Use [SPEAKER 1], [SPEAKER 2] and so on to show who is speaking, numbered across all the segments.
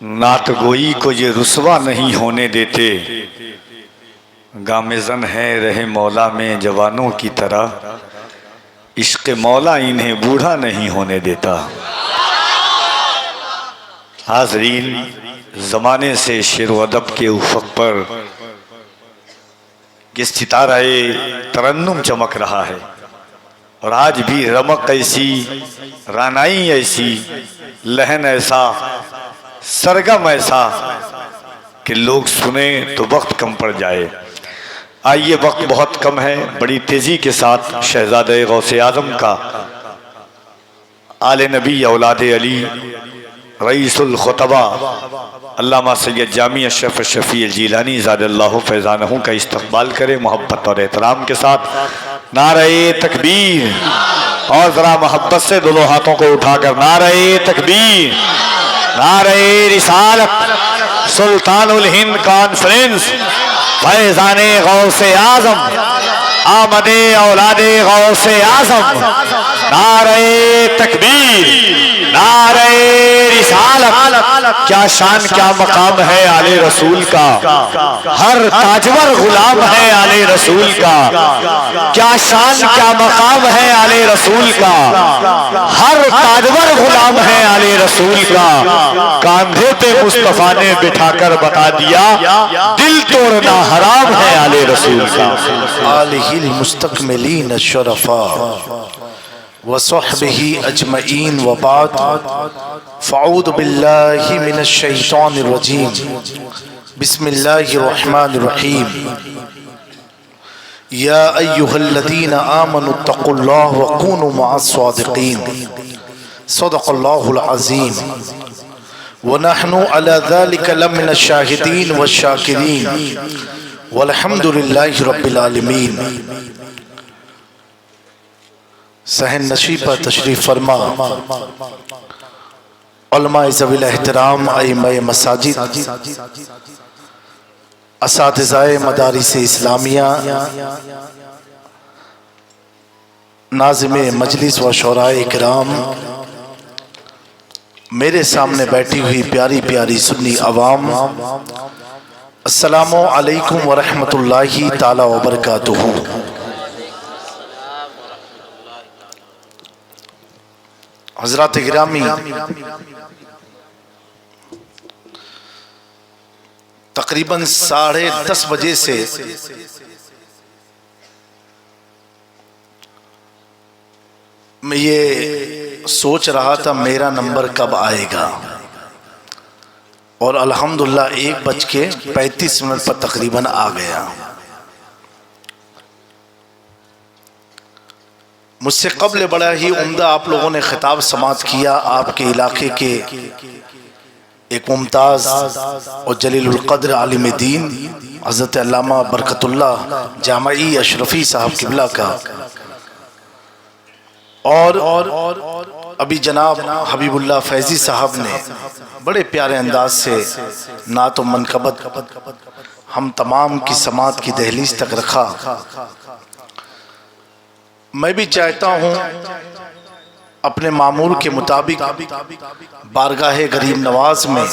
[SPEAKER 1] नात गोई को ये रुसवा नहीं होने देते, गामेज़न है रहे मौला में जवानों की तरह, इश्क़ मौला इन्हें बूढ़ा नहीं होने देता। हाज़रीन, ज़माने से शेर व अदब के उफ़क़ पर ये सितारा-ए तरन्नुम चमक रहा है और आज भी रमक ऐसी, रानाई ऐसी, लहन ऐसा, सरगम ऐसा कि लोग सुने तो वक्त कम पड़ जाए। आइए, वक्त बहुत कम है, बड़ी तेज़ी के साथ शहज़ादे गौसे आज़म का, आले नबी औलाद अली, रईसुल खुतबा अल्लामा सैयद जामी अशरफ शफ़ी जीलानी ज़ादल्लाहु फैज़ानहू का इस्तक़बाल करें मोहब्बत और एहतराम के साथ। नारे तकबीर, और ज़रा मोहब्बत से दोनों हाथों को उठाकर नारे तकबीर, नारे रिसालत, सुल्तानुल हिंद कॉन्फ्रेंस, फैज़ाने गौसे आज़म, आमदे औलादे गौसे आज़म, नारे तकबीर, नारे रिसालत। क्या शान क्या मकाम है आले रसूल का, हर ताजवर गुलाम है आले रसूल का। क्या शान क्या मकाम है आले रसूल का, हर ताजवर गुलाम है आले रसूल का। कांधे पे मुस्तफा ने बिठाकर बता दिया, दिल तोड़ना हराम है आले रसूल का।
[SPEAKER 2] आलिहिल मुस्तकमिलीन शुरफा व सहबिही अजमईन व बाद, फ़अऊज़ु बिल्लाहि मिनश शैतानिर रजीम, बिस्मिल्लाहिर रहमानिर रहीम। या अय्युहल्लज़ीना आमनुत्तक़ुल्लाह व कूनू मअस सादिक़ीन, सदक़ल्लाहुल अज़ीम। व नहनु अला ज़ालिका लमिनश शाहिदीन व शाकिरीन वल्हम्दुलिल्लाहि रब्बिल आलमीन। सहन नशीब पर तशरीफ़ फरमा उलमाए ज़वील एहतराम, अइम्माए मसाजिद, असातिज़ाए मदारिस इस्लामिया, नाज़िमे मजलिस व शोराए इकराम, मेरे सामने बैठी हुई प्यारी प्यारी सुन्नी अवाम, अस्सलामु अलैकुम व रहमतुल्लाहि ताला व बरकातुहू। हज़रात गिरामी, तकरीबन 10:30 बजे से मैं ये सोच रहा था मेरा नंबर कब आएगा, और अल्हम्दुलिल्लाह 1:35 पर तकरीबन आ गया। मुझसे कब्ल बड़ा ही उम्दा आप लोगों ने खिताब समात किया। आपके इलाके के एक मुमताज़ और जलीलुल क़द्र आलिम दीन हज़रत अल्लामा बरकतुल्लाह जामई अशरफी साहब किबला का, और अभी जनाब हबीबुल्लाह फैज़ी साहब ने बड़े प्यारे अंदाज से नात व मनकबत हम तमाम की समात की दहलीज तक रखा। मैं भी चाहता हूँ अपने मामूल के मुताबिक बारगाहे गरीब नवाज में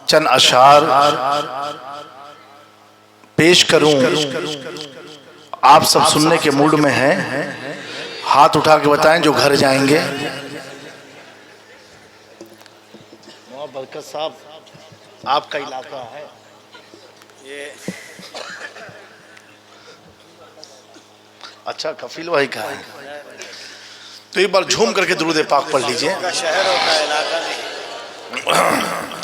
[SPEAKER 2] चंद अशार पेश करूं। आप सब सुनने के मूड में हैं? हाथ उठा के बताएं जो घर जाएंगे। बरकत साहब, आपका इलाका है ये? अच्छा, कफील भाई का है, तो एक बार झूम करके दुरूद पाक पढ़ लीजिए।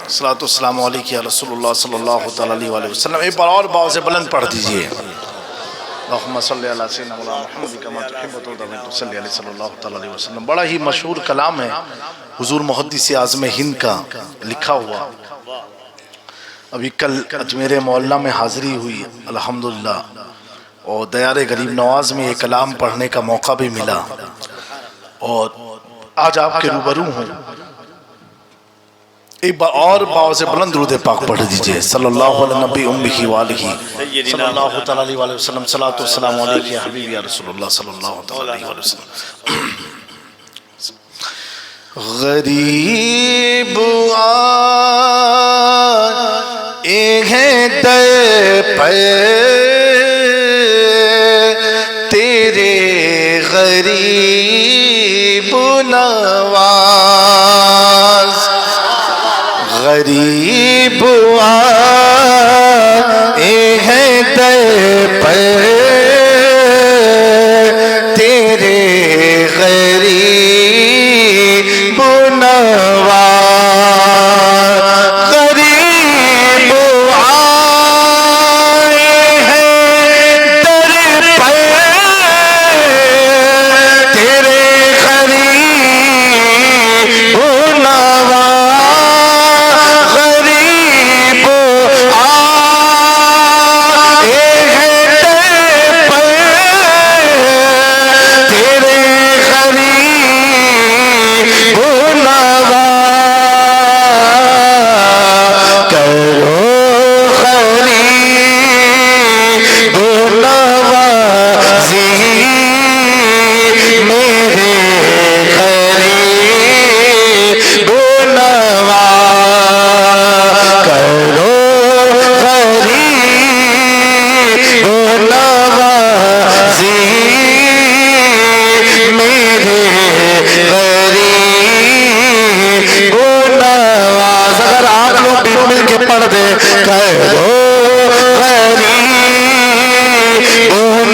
[SPEAKER 2] सलातो सलाम अलैका या रसूलुल्लाह सल्लल्लाहु अलैहि वसल्लम। एक बार और बाव से बुलंद पढ़ दीजिए। अल्लाहुम्मा सल्लि अला सय्यिदिना मुहम्मद कमा तुहिब्बु व तुर्दी सल्लि अलैहि सल्लल्लाहु अलैहि वसल्लम। बड़ा ही मशहूर कलाम है हुजूर मुहद्दिस आज़म हिंद का लिखा हुआ। अभी कल अजमेर मोहल्ला में हाज़िरी हुई अल्हम्दुलिल्लाह, और दयारे गरीब नवाज में ये कलाम पढ़ने का मौका भी मिला, और आज आपके रूबरू हूँ। एक बार और बाव से बुलंद दुरूद पाक पढ़ दीजिए। सल्लल्लाहु अलैहि नबी उम्मिही व आलिही सल्लल्लाहु तआला अलैहि वसल्लम। सलातो सलाम अलैका या हबीबी या रसूलुल्लाह सल्लल्लाहु तआला अलैहि वसल्लम। गरीब पे तेरे गरीब नवाज, गरीब आए हैं दर पे तेरे गरीब नवाज, गरीब आए हैं दर पे तेरे गरीब नवाज, गरीब आए हैं दर पे तेरे गरीब नवाज, करो गरीब नवाजी मेरे गरीब नवाज, करो गरीब नवाजी मेरे गरीब नवाज। अगर आप लोग भी मिल के पढ़ दे, करो गरीब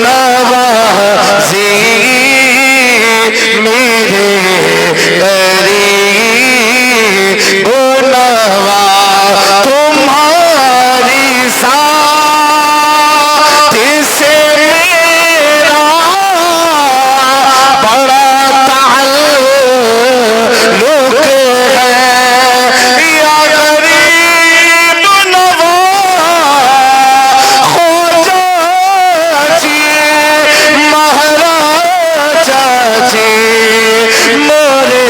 [SPEAKER 2] नवाजी मेरे गरीब नवाज, तुम्हारी साथ से मेरा बड़ा ताल्लुक है, या गरीब नवाज ख्वाजा जी महाराजा जी मोरे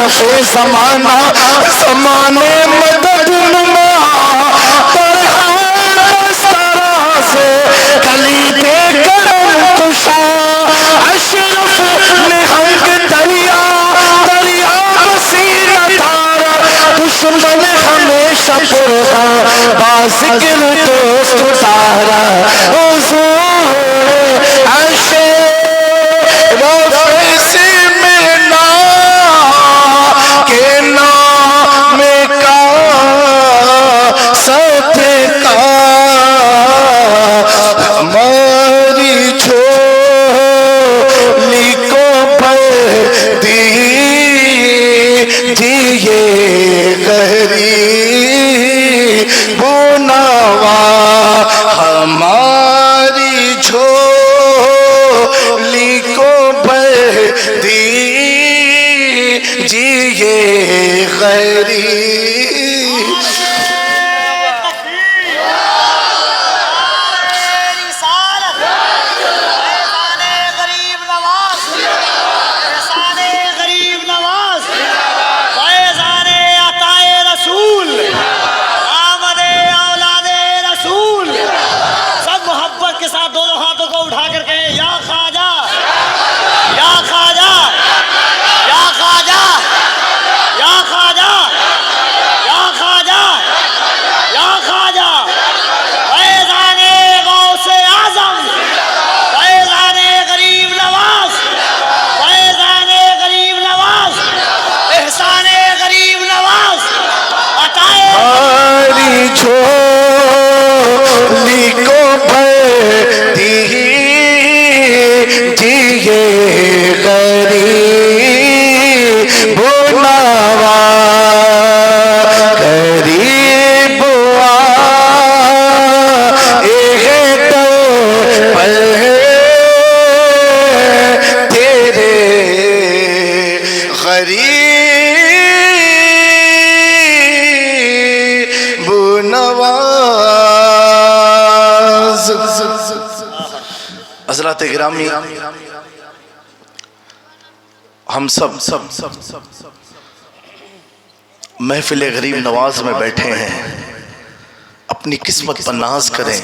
[SPEAKER 3] अशरफे ज़माना ज़माने मदद नुमा से कली पे करम कुशा अशरफ निहंग दरिया दरिया सीना धारा दुश्मन हमेशा पुरहा बाज़िक्र दोस्त तारा हुज़ूर अशरफ से मिलना के नाम का सदका हमारी झोली को भर दीजिए गरीब नवा हमारी झोली को भर दीजिए गरीब झोली को भर दीजिए गरीब नवा गरीब तेरे गरीब नवाज हज़रात गिरामी हम सब महफिल गरीब नवाज में बैठे हैं। अपनी किस्मत पर नाज करें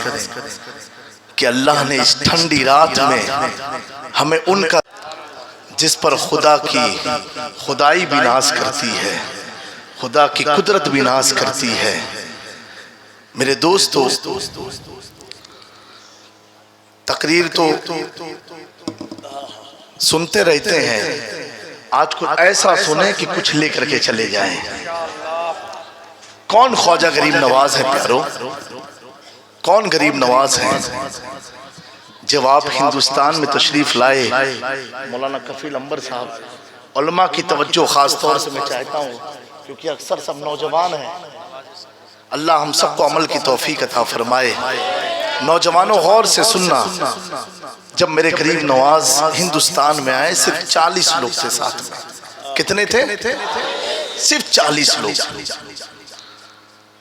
[SPEAKER 3] कि अल्लाह ने इस ठंडी रात में हमें उनका जिस पर खुदा की खुदाई भी नाज करती है, खुदा की कुदरत भी नाज करती है। मेरे दोस्तों, तकरीर तो सुनते रहते हैं, आज कुछ ऐसा सुने कि कुछ लेकर के चले जाएं। कौन ख्वाजा गरीब नवाज है प्यारो? कौन गरीब नवाज है? जब आप हिंदुस्तान में तशरीफ लाए, मौलाना कफील अंबर साहब, उलमा की तवज्जो खास तौर से मैं चाहता हूँ, क्योंकि अक्सर सब नौजवान हैं। अल्लाह हम सबको अमल की तौफीक अता फरमाए। नौजवानों गौर से सुनना, जब मेरे गरीब नवाज हिंदुस्तान में आए, सिर्फ 40 लोग थे साथ में। कितने थे? सिर्फ 40 लोग।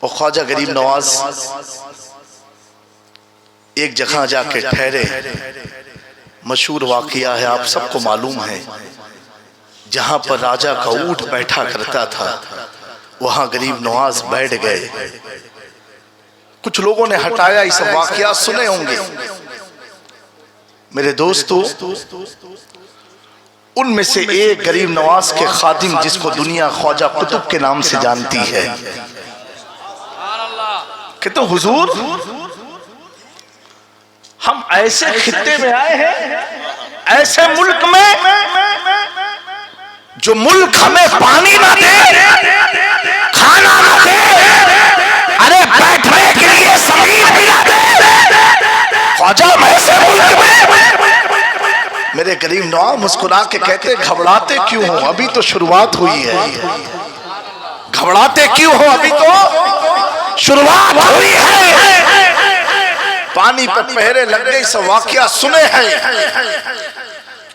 [SPEAKER 3] और ख्वाजा गरीब नवाज एक जगह जाके ठहरे। मशहूर वाक़िया है, आप सबको मालूम है। जहां पर राजा का ऊंट बैठा करता था, वहां गरीब नवाज बैठ गए। कुछ लोगों ने हटाया, इस वाक़िया सुने होंगे मेरे दोस्तों। उनमें से एक गरीब नवाज के खादिम, जिसको दुनिया ख्वाजा कुतुब के नाम से जानती है, कहते हुजूर, हम ऐसे खित्ते में आए हैं, ऐसे मुल्क में जो मुल्क हमें पानी ना दे, खाना ना दे, अरे बैठने के लिए जमीन भी ना दे। ख्वाजा ऐसे मुल्क में। मेरे गरीब नवाज मुस्कुरा के कहते, घबराते क्यों हो, अभी तो शुरुआत हुई है। घबराते क्यों हो, अभी तो शुरुआत हुई है। पानी पर पहरे लग गए, सब वाकया सुने हैं।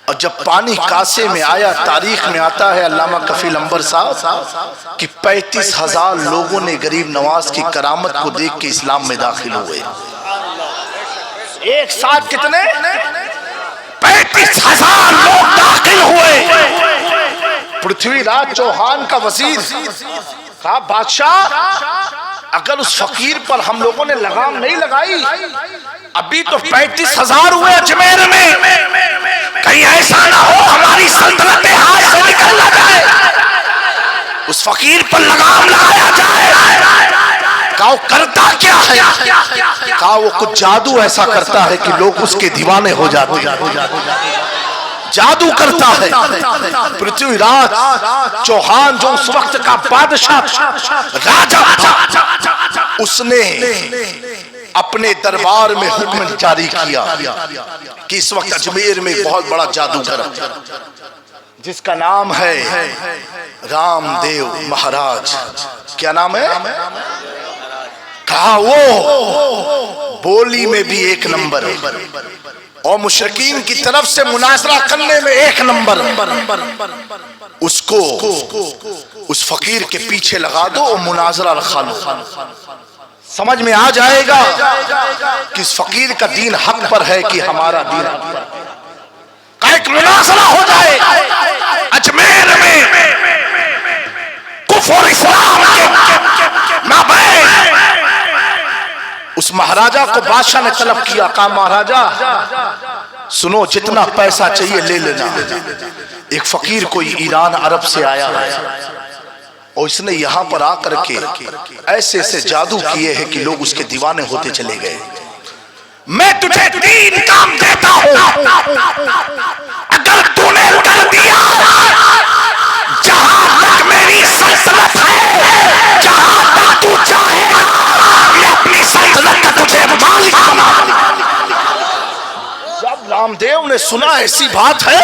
[SPEAKER 3] और जब पानी कासे में आया, तारीख में आता है अल्लामा कफील अंबर साहब कि 35,000 लोगों ने गरीब नवाज की करामत को देख के इस्लाम में दाखिल हुए। एक साथ कितने? 35,000 लोग दाखिल हुए।
[SPEAKER 2] पृथ्वीराज चौहान का वजीर कहा, बादशाह अगर उस फकीर पर हम लोगों ने लगाम नहीं लगाई, अभी तो 35,000 हुए अजमेर में, कहीं ऐसा ना हो हमारी सल्तनत हाथ से निकल ना जाए, उस फकीर पर लगाम लगाया जाए। कहा वो करता क्या है? कहा वो कुछ जादू ऐसा करता है कि लोग उसके दीवाने हो जाते हैं, जादू करता है। पृथ्वीराज चौहान जो उस वक्त का बादशाह राजा था, उसने अपने दरबार में हुक्म जारी किया कि इस वक्त अजमेर में बहुत बड़ा जादूगर जिसका नाम है रामदेव महाराज। क्या नाम है? कहा वो बोली में भी एक नंबर और मुशरिकीन की तरफ से मुनाजरा करने में एक नंबर। उसको उस फकीर के पीछे लगा दो और मुनाजरा रखा लो, समझ में आ जाएगा कि इस फकीर का दीन हक पर है कि हमारा दीन हक पर। का एक मुनाजरा हो जाए अजमेर में कुफर इस्लाम के माबैन। उस महाराजा को बादशाह ने तलब किया, कहा महाराजा सुनो, जितना पैसा चाहिए ले लेना। एक फकीर कोई ईरान अरब से आया है और इसने यहां पर आकर के ऐसे ऐसे जादू किए हैं कि लोग उसके दीवाने होते चले गए। मैं तुझे 3 काम देता हूं, अगर तूने कर दिया, जहां तक मेरी सल्तनत है, जहां तक तू चाहेगा, मैं अपनी सल्तनत का तुझे मालिक बना। जब रामदेव ने सुना ऐसी बात है,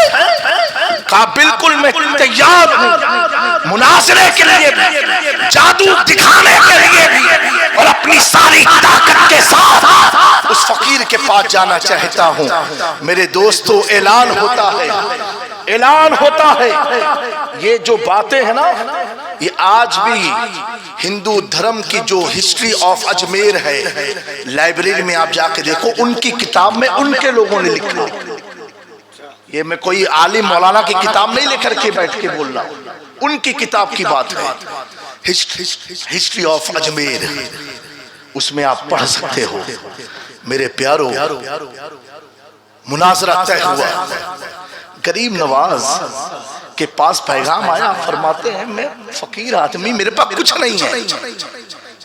[SPEAKER 2] कहा बिल्कुल मैं तैयार हूं मुनाजरे के लिए भी, जादू दिखाने के लिए भी, और अपनी सारी ताकत के साथ उस फकीर के पास जाना चाहता हूं। मेरे दोस्तों, ऐलान होता है, ऐलान होता है। ये जो बातें हैं ना, ये आज भी हिंदू धर्म की जो हिस्ट्री ऑफ अजमेर है, लाइब्रेरी में आप जाके देखो, उनकी किताब में उनके लोगों ने लिखा। ये मैं कोई आलिम मौलाना की किताब नहीं लेकर के बैठ के बोल रहा हूं, उनकी किताब की बात है, हिस्ट्री ऑफ अजमेर। उसमें आप पढ़ सकते हो। मेरे प्यारो, मुनाजरा तय हुआ। गरीब नवाज के पास पैगाम आया, फरमाते हैं मैं फकीर आदमी, मेरे पास कुछ नहीं है।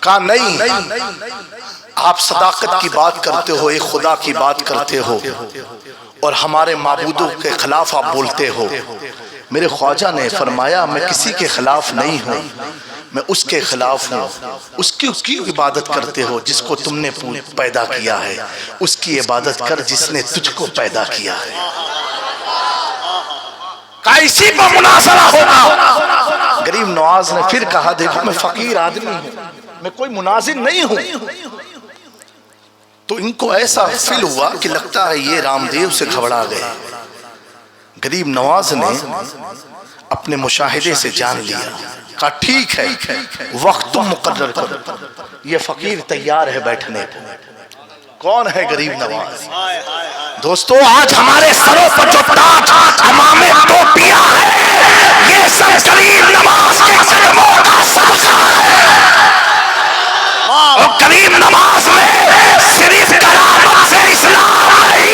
[SPEAKER 2] कहा नहीं, आप सदाकत की बात करते हो, एक खुदा की बात करते हो और हमारे माबूदों के खिलाफ आप बोलते हो। मेरे ख्वाजा ने फरमाया मैं किसी के खिलाफ नहीं हूं, मैं उसके खिलाफ हूं। उसकी इबादत करते हो जिसको तुमने पैदा किया है, उसकी इबादत कर जिसने तुझको पैदा किया है। इसी पर मुनाजरा होगा। गरीब नवाज ने फिर कहा देखो मैं फकीर आदमी हूं, मैं कोई मुनाजिर नहीं हूं। तो इनको ऐसा फील हुआ कि लगता है ये रामदेव से घबरा गए। गरीब नवाज ने अपने मुशाहिदे से जान लिया, कहा ठीक है, वक्त तुम मुकर्रर करो, ये फकीर तैयार है बैठने को। कौन है गरीब नवाज? दोस्तों, आज हमारे सरों पर जो ताज इमामे टोपियां है, ये सब गरीब नवाज के कदमों का सदका है। और गरीब नवाज में सिर्फ करामत से इस्लाम नहीं,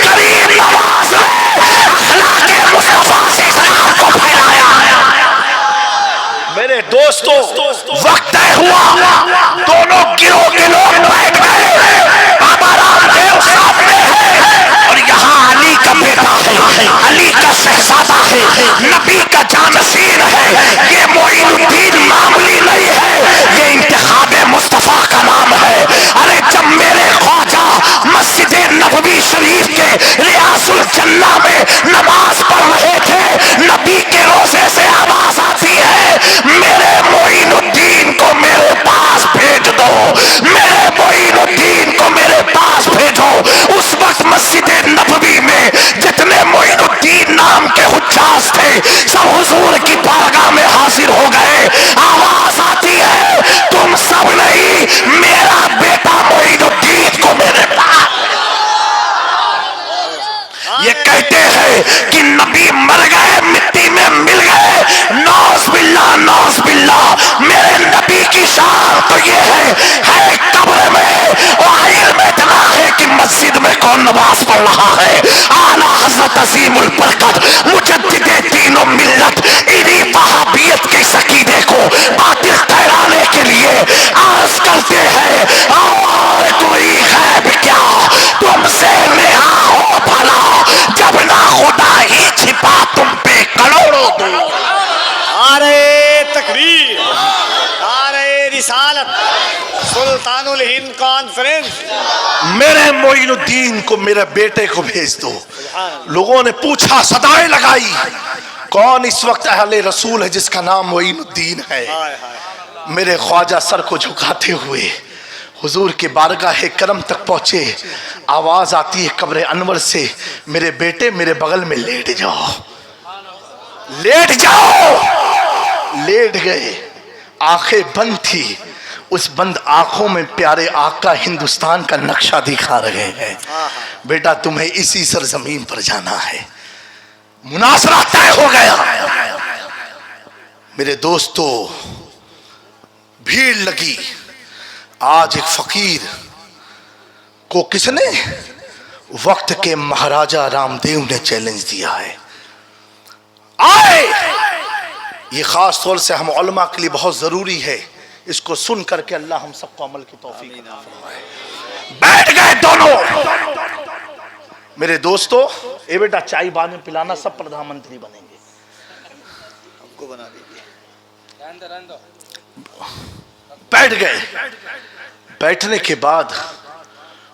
[SPEAKER 2] गरीब नवाज में अखलाके मुस्तफा से इस्लाम को फैलाया। मेरे दोस्तों, वक्त तय हुआ, दोनों गिरोह के लोग बैठ गए। बाबा रामदेव सामने है और यहाँ अली का बेटा है, अली का शहजादा है, नबी का जानशीन है। ये मोइनुद्दीन मामूली नहीं है, ये इंतखाबे मुस्तफा का नाम है। अरे जब मेरे ख्वाजा मस्जिद नबवी शरीफ के रियासुल जन्ना में नमाज पढ़ रहे थे, नबी के रोजे से आवाज आती है मेरे मोइनुद्दीन को मेरे पास भेज दो, मेरे मोइनुद्दीन को मेरे पास भेजो। उस वक्त मस्जिद नबवी में जितने मोइनुद्दीन नाम के हुज्जाज थे, सब हुजूर की बारगाह में हाजिर हो गए। आवाज आती है तुम सब नहीं, मेरा बेटा मोइनुद्दीन को मेरे पास। ये कहते हैं कि नबी मर गए, मिट्टी
[SPEAKER 3] जन्नती में मिल गए। नौज बिल्ला मेरे नबी की शान तो ये है कब्र में और इल्म इतना है कि मस्जिद में कौन नमाज पढ़ रहा है। आला हज़रत अज़ीमुल बरकत मुजद्दिदे दीनो मिल्लत इन्हीं वहाबियत के सकीदे को बातिल ठहराने के लिए अर्ज करते हैं, और कोई गैब क्या तुमसे नेहा हो भला, जब ना खुदा ही छिपा तुम पे करोड़ों दो।
[SPEAKER 1] नारे तकबीर, नारे रिसालत, सुल्तानुल हिंद कॉन्फ्रेंस।
[SPEAKER 2] मेरे मोइनुद्दीन को, मेरे बेटे को भेज दो। लोगों ने पूछा, सदाएं लगाई, कौन इस वक्त अहले रसूल है जिसका नाम मोइनुद्दीन है। मेरे ख्वाजा सर को झुकाते हुए हुजूर के बारगाह करम तक पहुंचे। आवाज आती है कब्र अनवर से, मेरे बेटे मेरे बगल में लेट जाओ, लेट जाओ। लेट गए, आंखें बंद थी। उस बंद आंखों में प्यारे आका हिंदुस्तान का नक्शा दिखा रहे हैं। बेटा तुम्हें इसी सरजमीन पर जाना है। मुनासरा तय हो गया। मेरे दोस्तों, भीड़ लगी। आज एक फकीर को किसने, वक्त के महाराजा रामदेव ने चैलेंज दिया है। आए, ये खास तौर से हम उलमा के लिए बहुत जरूरी है। इसको सुन करके अल्लाह हम सबको अमल की तौफीक अता फरमाए। बैठ गए दोनों। मेरे दोस्तों, ए बेटा चाय बाद में पिलाना, सब प्रधानमंत्री बनेंगे।
[SPEAKER 1] हमको बना दीजिए।
[SPEAKER 2] बैठ गए। बैठने के बाद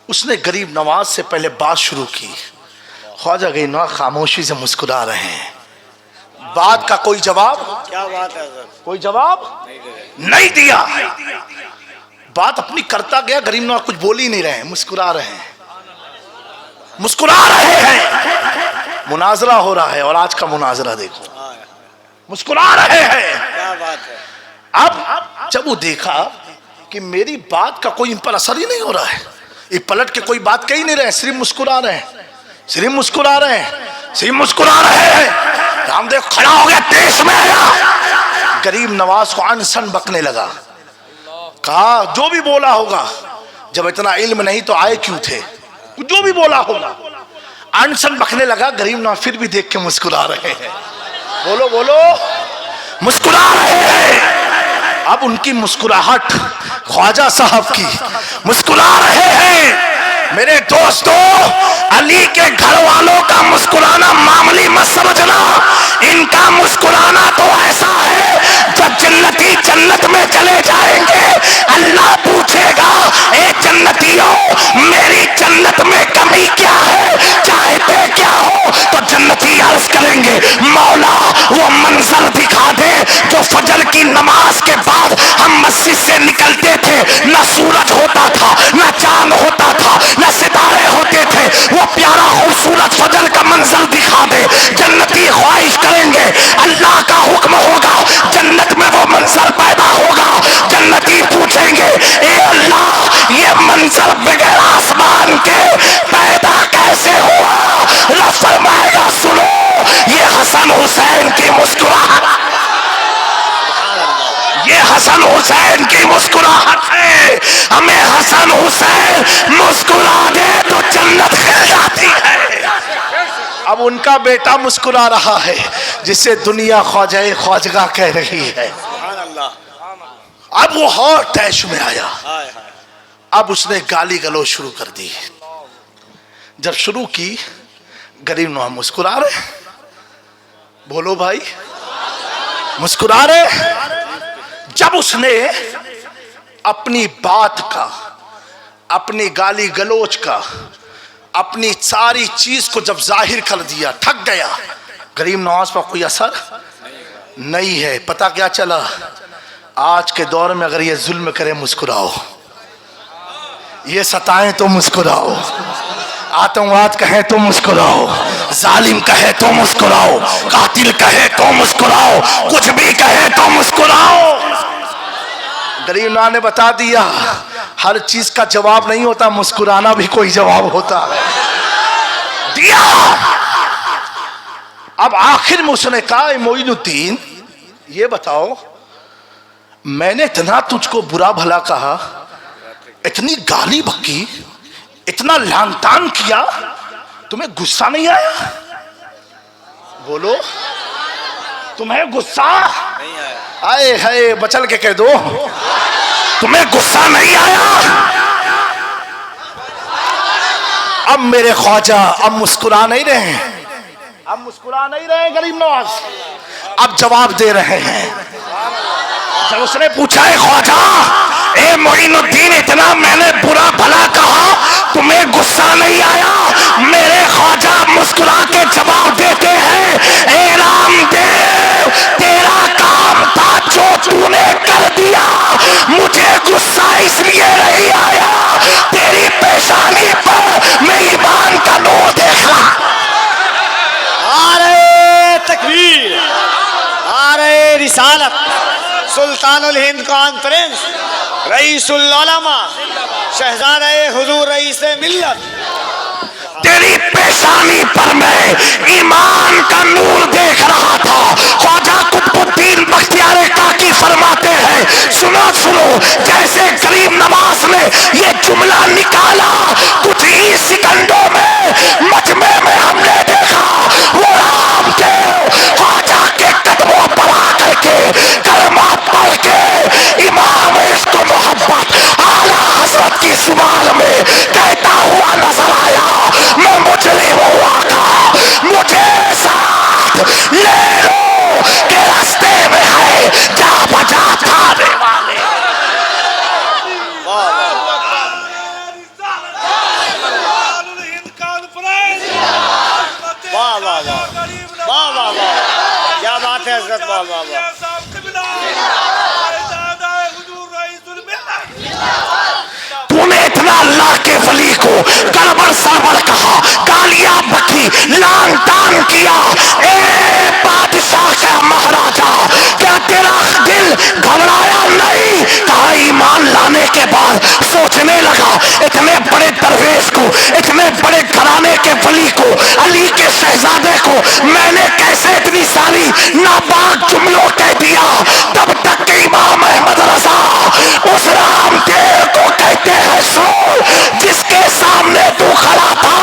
[SPEAKER 2] उसने गरीब नवाज से पहले बात शुरू की। ख्वाजा गरीब नवाज खामोशी से मुस्कुरा रहे हैं। बात का कोई जवाब,
[SPEAKER 1] क्या बात है सर?
[SPEAKER 2] कोई जवाब नहीं दिया। बात अपनी करता गया। गरीब नवाज कुछ बोल ही नहीं रहे हैं, मुस्कुरा रहे हैं, मुस्कुरा रहे हैं। मुनाजरा हो रहा है, और आज का मुनाजरा देखो, मुस्कुरा रहे हैं।
[SPEAKER 1] क्या बात है?
[SPEAKER 2] अब जब वो देखा कि मेरी बात का कोई इन पर असर ही नहीं हो रहा है, ये पलट के कोई बात कह ही नहीं रहे, सिर्फ मुस्कुरा रहे हैं, सिर्फ मुस्कुरा रहे हैं, सिर्फ मुस्कुरा रहे हैं। रामदेव खड़ा हो गया, देश में आया। गरीब नवाज को अनसन बकने लगा। कहा जो भी बोला होगा, जब इतना इल्म नहीं तो आए क्यों थे, जो भी बोला होगा। अनसन बकने लगा। गरीब नवाज फिर भी देख के मुस्कुरा रहे हैं। बोलो बोलो, मुस्कुरा रहे हैं। अब उनकी मुस्कुराहट ख्वाजा साहब की, मुस्कुरा रहे हैं। मेरे दोस्तों, अली के घर वालों का मुस्कुराना मामूली मत समझना। इनका मुस्कुराना तो ऐसा है, जब जन्नती जन्नत में चले जाएंगे, अल्लाह पूछेगा, ए जन्नतियों, मेरी जन्नत में कमी क्या है, चाहते क्या हो? तो जन्नती अर्ज करेंगे, मौला वो मंजर दिखा दे जो फजर की नमाज के बाद हम मस्जिद से निकलते थे। न सूरज होता था, न चांद होता था, न सितारे होते थे। वो प्यारा खूबसूरत फजर का मंजर दिखा दे। जन्नती ख्वाहिश करेंगे, अल्लाह का हुक्म होगा, जन्नत में वो मंजर पैदा होगा। जन्नती पूछेंगे, ए अल्लाह, ये मंजर बगैर आसमान के पैदा कैसे हुआ? रब फरमाएगा, सुनो, ये हसन हुसैन की मुस्कुराहट, ये हसन हुसैन की मुस्कुराहट है। हमें हसन हुसैन मुस्कुरा दे तो जन्नत खिल जाती है। अब उनका बेटा मुस्कुरा रहा है, जिसे दुनिया ख्वाजा ख्वाजगा कह रही है। अब वो और तैश में आया। अब उसने गाली गलौज शुरू कर दी। जब शुरू की, गरीब नवाज मुस्कुरा रहे। बोलो भाई, मुस्कुरा रहे। जब उसने अपनी बात का, अपनी गाली गलोच का, अपनी सारी चीज को जब जाहिर कर दिया, थक गया। गरीब नवाज पर कोई असर नहीं है। पता क्या चला? आज के दौर में अगर ये जुल्म करे, मुस्कुराओ, ये सताएं तो मुस्कुराओ, आतंकवाद कहे तो मुस्कुराओ, जालिम कहे तो मुस्कुराओ, कातिल कहे तो मुस्कुराओ, कुछ भी कहे तो मुस्कुराओ। गरीब नवाज ने बता दिया, हर चीज का जवाब नहीं होता, मुस्कुराना भी कोई जवाब होता है। दिया। अब आखिर में उसने कहा, मोइनुद्दीन ये बताओ, मैंने इतना तुझको बुरा भला कहा, इतनी गाली बकी, इतना लान तान किया, तुम्हें गुस्सा नहीं आया? बोलो, तुम्हें गुस्सा नहीं आया? आए हाय, बचल के कह दो, तुम्हें गुस्सा नहीं आया? अब मेरे ख्वाजा अब मुस्कुरा नहीं रहे, अब मुस्कुरा नहीं रहे गरीब नवाज, अब जवाब दे रहे हैं। जब उसने पूछा है ख्वाजा, ए मोइनुद्दीन, इतना मैंने बुरा भला कहा, तुम्हें गुस्सा नहीं आया? मेरे ख्वाजा मुस्कुरा के जवाब देते हैं, ए रामदेव, तेरा काम था जो तूने कर दिया, मुझे गुस्सा इसलिए नहीं आया, तेरी पेशानी पर मैं ईमान का नूर देखा।
[SPEAKER 4] नारे तकबीर, नारे रिसालत, सुल्तानुल हिंद कॉन्फ्रेंस, रईसुल उलमा, शहजादे हुजूर रईस मिल्लत,
[SPEAKER 2] तेरी पेशानी पर मैं ईमान का नूर देख रहा था। ख्वाजा कुतुबुद्दीन बख्तियार काकी फरमाते हैं, सुनो सुनो, जैसे गरीब नवाज ने ये जुमला निकाला, कुछ ही सेकंडों में मजमे में हमने देखा वो रामदेव ख्वाजा के कदमों पर आकर के कलमा पढ़ के इमाम इश्क मोहब्बत आला हजरत की जुबान में कहता हुआ नजर आया, मैं मुजरिम हुआ था, मुझे साथ ले लो के रास्ते में है जा बजा थाने वाले।
[SPEAKER 4] वाह वाह वाह वाह वाह वाह, क्या बात है हजरत, वाह वाह वाह।
[SPEAKER 2] तूने इतना अल्लाह के वली को गड़बड़ सड़बड़ कहा, गालियां बकी, लान तान किया, ए बादशाह का महाराजा, क्या तेरा दिल घबराया नहीं? कहा ईमान लाने के बाद सोचने लगा, इतने बड़े दरवेश को, इतने बड़े घराने के वली को, अली के शहजादे को मैंने कैसे इतनी सारी नापाक जुमलों कह दिया? तब तक के इमाम अहमद रजा उस रामदेव को कहते हैं, सुन, जिसके सामने तू खड़ा था,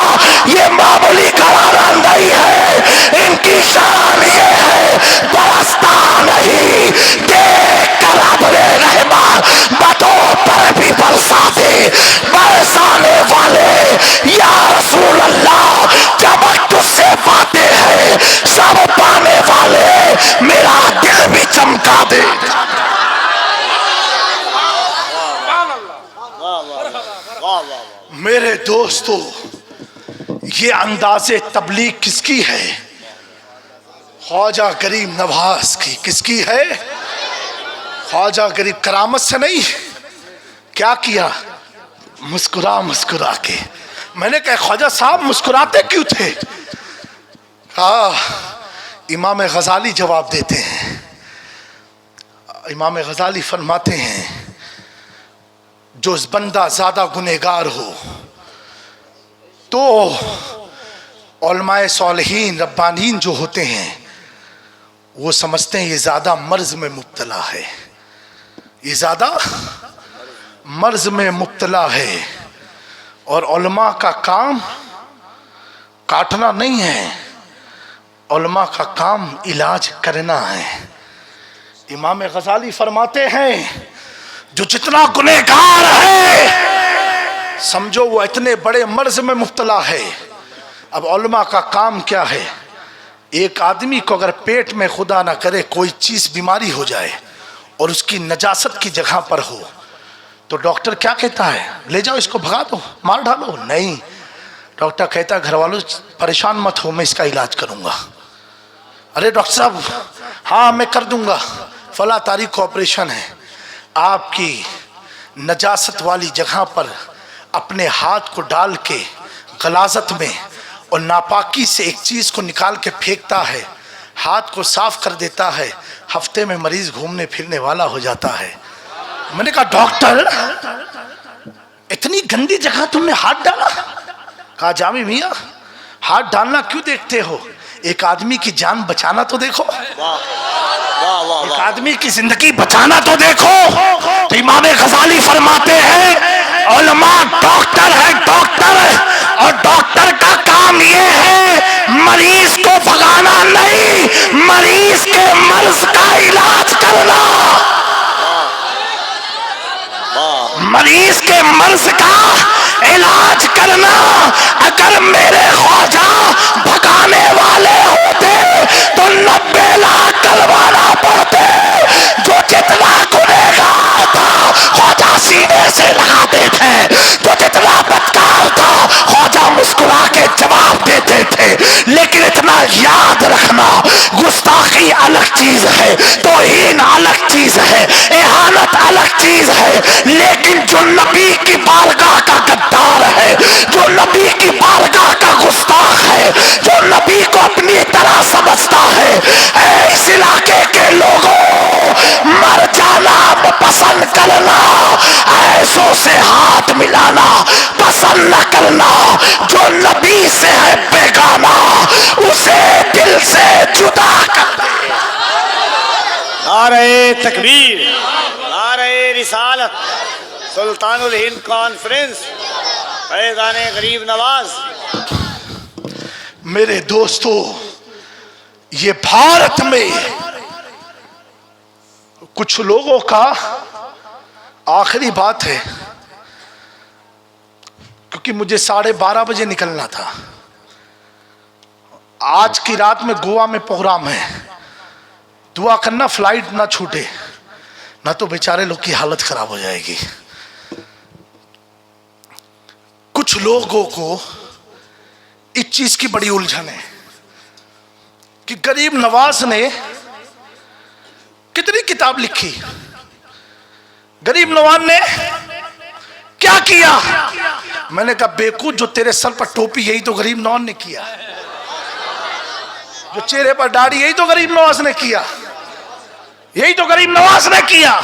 [SPEAKER 2] ये मामूली घराना नहीं है, इनकी शान ये है, बरसता नहीं, देख कर अपने रहमान बतों पर भी बरसा दे, बरसाने वाले या रसूल अल्लाह, चमक तुझसे पाते हैं, सब पाने वाले मेरा दिल भी चमका दे। मेरे दोस्तों, ये अंदाज़े तबलीग किसकी है? ख्वाजा गरीब नवाज की। किसकी है? ख्वाजा गरीब करामत से नहीं। क्या किया? मुस्कुरा मुस्कुरा के। मैंने कहा ख्वाजा साहब मुस्कुराते क्यों थे? इमाम गजाली जवाब देते हैं। इमाम गजाली फरमाते हैं, जो बंदा ज़्यादा गुनहगार हो तो उलमाए सालिहीन रब्बानीन जो होते हैं वो समझते हैं ये ज़्यादा मर्ज में मुब्तला है, ये ज़्यादा मर्ज में मुब्तला है, और उलमा का काम काटना नहीं है, उलमा का काम इलाज करना है। इमाम गजाली फरमाते हैं, जो जितना गुनहगार है समझो वो इतने बड़े मर्ज में मुब्तला है। अब उलमा का काम क्या है? एक आदमी को अगर पेट में खुदा ना करे कोई चीज़ बीमारी हो जाए और उसकी नजासत की जगह पर हो तो डॉक्टर क्या कहता है? ले जाओ इसको, भगा दो, मार डालो। नहीं, डॉक्टर कहता है घर वालों परेशान मत हो, मैं इसका इलाज करूँगा। अरे डॉक्टर साहब, हाँ मैं कर दूँगा, फला तारीख को ऑपरेशन है। आपकी नजासत वाली जगह पर अपने हाथ को डाल के गलाजत में और नापाकी से एक चीज़ को निकाल के फेंकता है, हाथ को साफ कर देता है, हफ्ते में मरीज घूमने फिरने वाला हो जाता है। मैंने कहा डॉक्टर इतनी गंदी जगह तुमने हाथ डाला? कहा जामी मियाँ हाथ डालना क्यों देखते हो, एक आदमी की जान बचाना तो देखो,
[SPEAKER 4] वाह वाह
[SPEAKER 2] एक
[SPEAKER 4] वाह
[SPEAKER 2] आदमी की जिंदगी बचाना तो देखो। तो इमाम गजाली फरमाते हैं उलमा डॉक्टर है, डॉक्टर, और डॉक्टर का काम ये है मरीज को भगाना नहीं, मरीज के मर्ज का इलाज करना, मरीज के मर्ज का इलाज करना। अगर मेरे ख्वाजा भगाने वाले होते तो 90 लाख कलवाना पड़ते। जो जितना गुनहगार था ख्वाजा सीने से लगाते थे, जो जितना बदकार था ख्वाजा मुस्कुरा के जवाब देते थे। लेकिन इतना याद रखना, गुस्ताखी अलग चीज है, तौहीन अलग चीज है, इहानत अलग चीज है, लेकिन जो नबी की बारगाह का गद्दार है, जो नबी की बारगाह का गुस्ताख है, जो नबी को अपनी तरह समझता है, इस इलाके के लोगों मर जाना पसंद करना, ऐसों से हाथ मिलाना पसंद न करना। जो नबी से है बेगाना उसे दिल से जुदा कर दे।
[SPEAKER 4] नारे तकबीर, नारे रिसालत, सुल्तानुल हिंद कॉन्फ्रेंस, फैज़ाने गरीब नवाज।
[SPEAKER 2] मेरे दोस्तों, ये भारत में कुछ लोगों का आखिरी बात है, क्योंकि मुझे 12:30 बजे निकलना था। आज की रात में गोवा में प्रोग्राम है, दुआ करना फ्लाइट ना छूटे, ना तो बेचारे लोग की हालत खराब हो जाएगी। कुछ लोगों को इस चीज की बड़ी उलझन है कि गरीब नवाज ने कितनी किताब लिखी, गरीब नवाज ने क्या किया। मैंने कहा बेवकूफ, जो तेरे सर पर टोपी यही तो गरीब नवाज ने किया, जो चेहरे पर दाढ़ी यही तो गरीब नवाज ने किया, यही तो गरीब नवाज ने किया।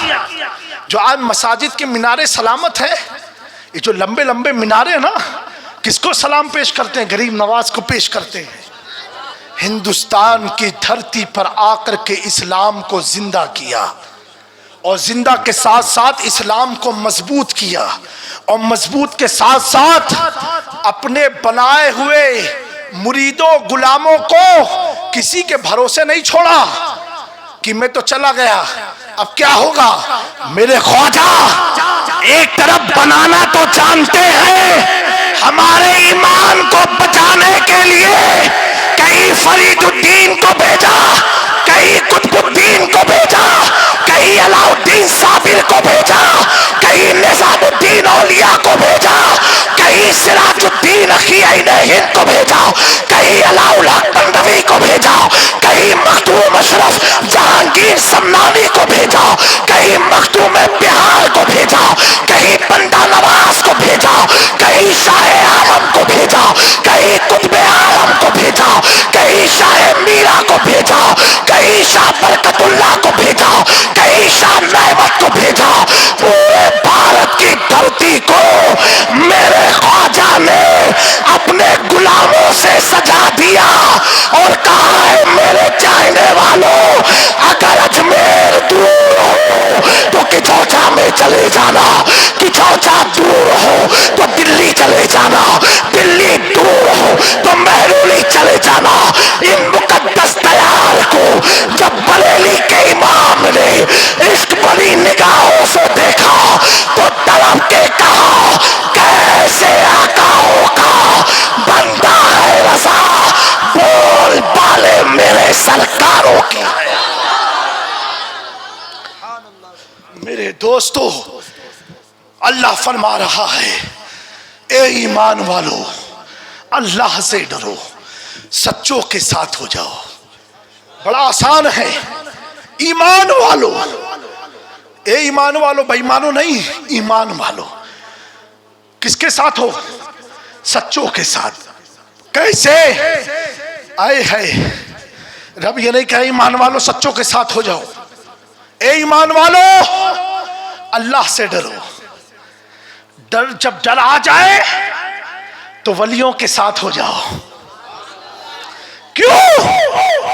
[SPEAKER 2] जो आज मसाजिद के मीनारे सलामत है, ये जो लंबे लंबे मीनारे ना, किसको सलाम पेश करते हैं? गरीब नवाज को पेश करते हैं। हिंदुस्तान की धरती पर आकर के इस्लाम को जिंदा किया, और जिंदा के साथ साथ इस्लाम को मजबूत किया, और मजबूत के साथ साथ अपने बनाए हुए मुरीदों गुलामों को किसी के भरोसे नहीं छोड़ा कि मैं तो चला गया, अब क्या होगा। मेरे ख्वाजा एक तरफ बनाना तो जानते हैं, हमारे ईमान को बचाने के लिए कहीं फरीदुद्दीन को भेजा, कहीं कुतुबुद्दीन को भेजा, कहीं अलाउद्दीन साबिर को भेजा, कहीं निजामुद्दीन औलिया को भेजा, कहीं सिराजुद्दीन अखियाइन हिंद को भेजा, कहीं अलाउल हक बंदवी को भेजा, कहीं मखदूम अशरफ जहांगीर सम्मानी को भेजा, कहीं मखदूम बिहार को भेजा, कहीं बंदा नवाज को भेजा, कहीं शाह आलम को भेजा, कहीं कुतुब आलम को भेजा, कहीं शाह मीरा को भेजा, कहीं शाह बरकतुल्लाह को भेजा, कहीं शाह नेमत को भेजा। पूरे भारत की धरती को मेरे ख्वाजा ने अपने गुलामों से सजा दिया और कहा है मेरे चाहने वालों, अगर अजमेर दूर हो तो किचौचा में चले जाना, किचौचा दूर हो तो दिल्ली चले जाना, दिल्ली दूर हो तो महरूली चले जाना। इन मुकद्दस दयाल को जब बरेली के इमाम ने इश्क भरी निगाहों से देखा तो तड़प के कहा, कैसे आकाओं का बंदा है रज़ा, बोल बाले मेरे सरकारों की है। मेरे दोस्तों, अल्लाह फरमा रहा है, ए ईमान वालों, अल्लाह से डरो, सच्चों के साथ हो जाओ। बड़ा आसान है, ईमान वालों, ए ईमान वालों, बेईमानों नहीं, ईमान वालों। किसके साथ हो? सच्चों के साथ। कैसे? आए है रब ये नहीं कहे ईमान वालों सच्चों के साथ हो जाओ। ए ईमान वालों, अल्लाह से डरो। डर जब डर आ जाए तो वलियों के साथ हो जाओ।
[SPEAKER 3] क्यों?